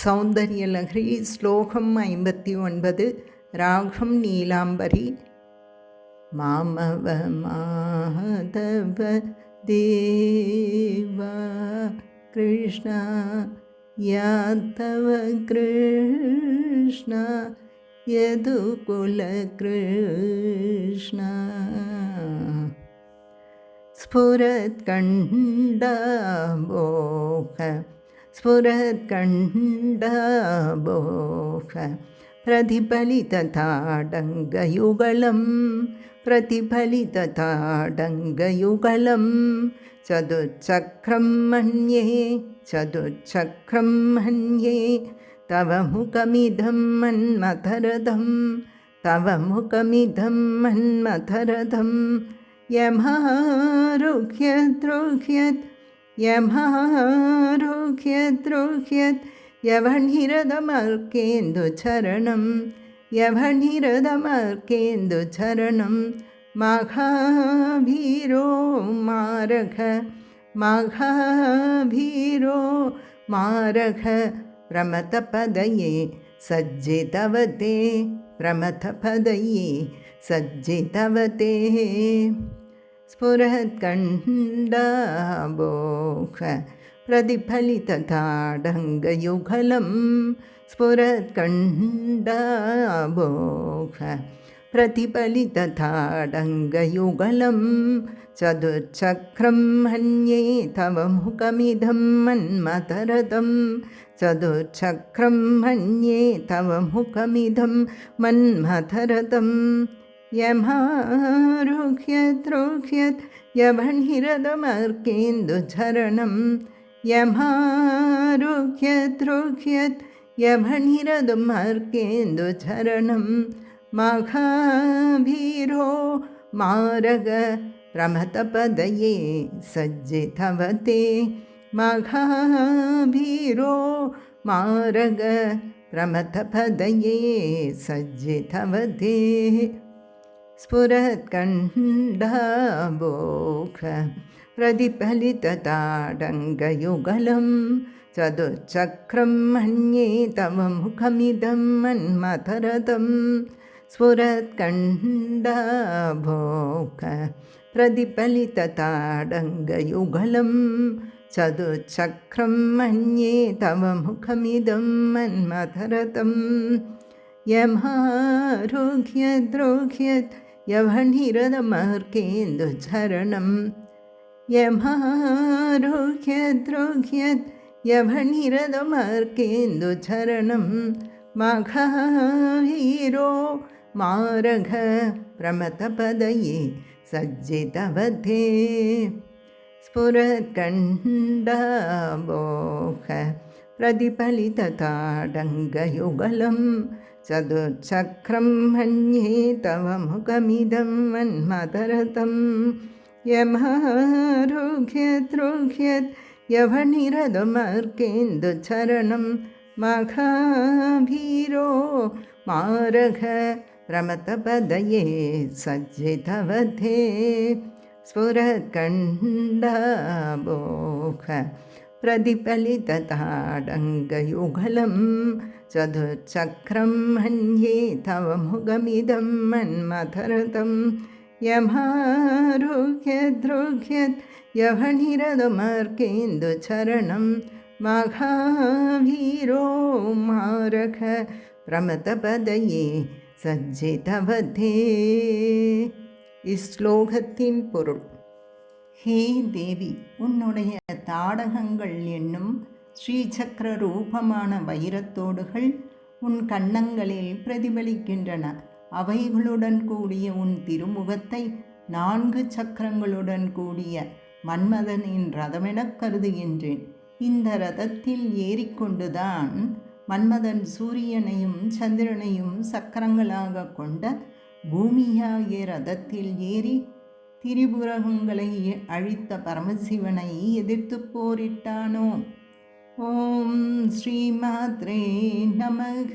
സൗന്ദര്യലഹരി ശ്ലോകം 59. രാഗം നീലാംബരി. മാമവ മാധവ ദേവ കൃഷ്ണ യാദവ കൃഷ്ണ യദുകുല കൃഷ്ണ സ്ഫുരത്കണ്ഠബോധ സ്ഫുരത്കണ്ഠബോധ പ്രതിഫലിതതാടങ്കയുഗളം പ്രതിഫലിതതാടങ്കയുഗളം ചതുശ്ചക്രം മന്യേ ചതുശ്ചക്രം മന്യേ തവ മുഖമിദം മന്മഥരഥം തവ മുഖമിദം മന്മഥരഥം യമഹാരുഹ്യദ്രുഹ്യത് യമഹാരുഹ്യദ്രുഹ്യത് യവനിരതമർക്കേന്ദുചരണം യവനിരതമർക്കേന്ദുചരണം മഹാഭീരോ മാരഘ മഹാഭീരോ മാരഘ പ്രമഥപദയേ സജ്ജിതവതേ പ്രമഥപദയേ സജ്ജിതവതേ സ്ഫുരത്കണ്ഠബോധ പ്രതിഫലിതതാടങ്കയുഗളം സ്ഫുരത്കണ്ഠബോധ പ്രതിഫലിതതാടങ്കയുഗളം ചതുശ്ചക്രം മന്യേ തവ മുഖമിദം മന്മഥരഥം ചതുശ്ചക്രം മന്യേ തവ മുഖമിദം മന്മഥരഥം യമഹാരുഹ്യദ്രുഹ്യത് യവനിരതമർക്കേന്ദുചരണം യമഹാരുഹ്യദ്രുഹ്യത് യവനിരതമർക്കേന്ദുചരണം മഹാഭീരോ മാരക പ്രമഥപദയേ സജ്ജിതവതേ മഹാഭീരോ മാരക പ്രമഥപദയേ സജ്ജിതവതേ സ്ഫുരത്കണ്ഠബോധ പ്രതിഫലിതതാടങ്കയുഗളം ചതുശ്ചക്രം മന്യേ തവ മുഖമിദം മന്മഥരഥം സ്ഫുരത്കണ്ഠബോധ പ്രതിഫലിതതാടങ്കയുഗളം ചതുശ്ചക്രം മന്യേ തവ മുഖമിദം മന്മഥരഥം യമഹാരുഹ്യദ്രുഹ്യത് യവനിരതമർക്കേന്ദുചരണം യമഹാരുഹ്യദ്രുഹ്യത് യവനിരതമർക്കേന്ദുചരണം മഹാവീരോ മാരഘ പ്രമഥപദയേ സജ്ജിതവതേ സ്ഫുരത്കണ്ഠബോധ പ്രതിഫലിതതാടങ്കയുഗളം ചതുശ്ചക്രം മന്യേ തവ മുഖമിദം മന്മഥരഥം യമഹാരുഹ്യദ്രുഹ്യത് യവനിരതമർക്കേന്ദുചരണം മഹാഭീരോ മാരഘ പ്രമഥപദയേ സജ്ജിതവതേ സ്ഫുരത്കണ്ഠബോധ പ്രതിഫലിതതാടങ്കയുഗളം ചതുശ്ചക്രം മന്യേ തവ മുഖമിദം മന്മഥരഥം യമഹാരുഹ്യദ്രുഹ്യത് യവനിരതമർക്കേന്ദുചരണം മഹാവീരോ മാരഘ പ്രമഥപദയേ സജ്ജിതവതേ. ഈ ശ്ലോകത്തിൻ പൊരുൾ: ஹே தேவி, உன்னுடைய தாடகங்கள் என்னும் ஸ்ரீசக்கர ரூபமான வைரத்தோடுகள் உன் கன்னங்களில் பிரதிபலிக்கின்றன. அவைகளுடன் கூடிய உன் திருமுகத்தை 4 சக்கரங்களுடன் கூடிய மன்மதனின் ரதமெனக் கருதுகின்றேன். இந்த ரதத்தில் ஏறிக்கொண்டுதான் மன்மதன் சூரியனையும் சந்திரனையும் சக்கரங்களாக கொண்ட பூமியாகிய ரதத்தில் ஏறி திரிபுரகங்களை அழித்த பரமசிவனை எதிர்த்து போரிட்டானோ. ஓம் ஸ்ரீ மாத்ரே நமக.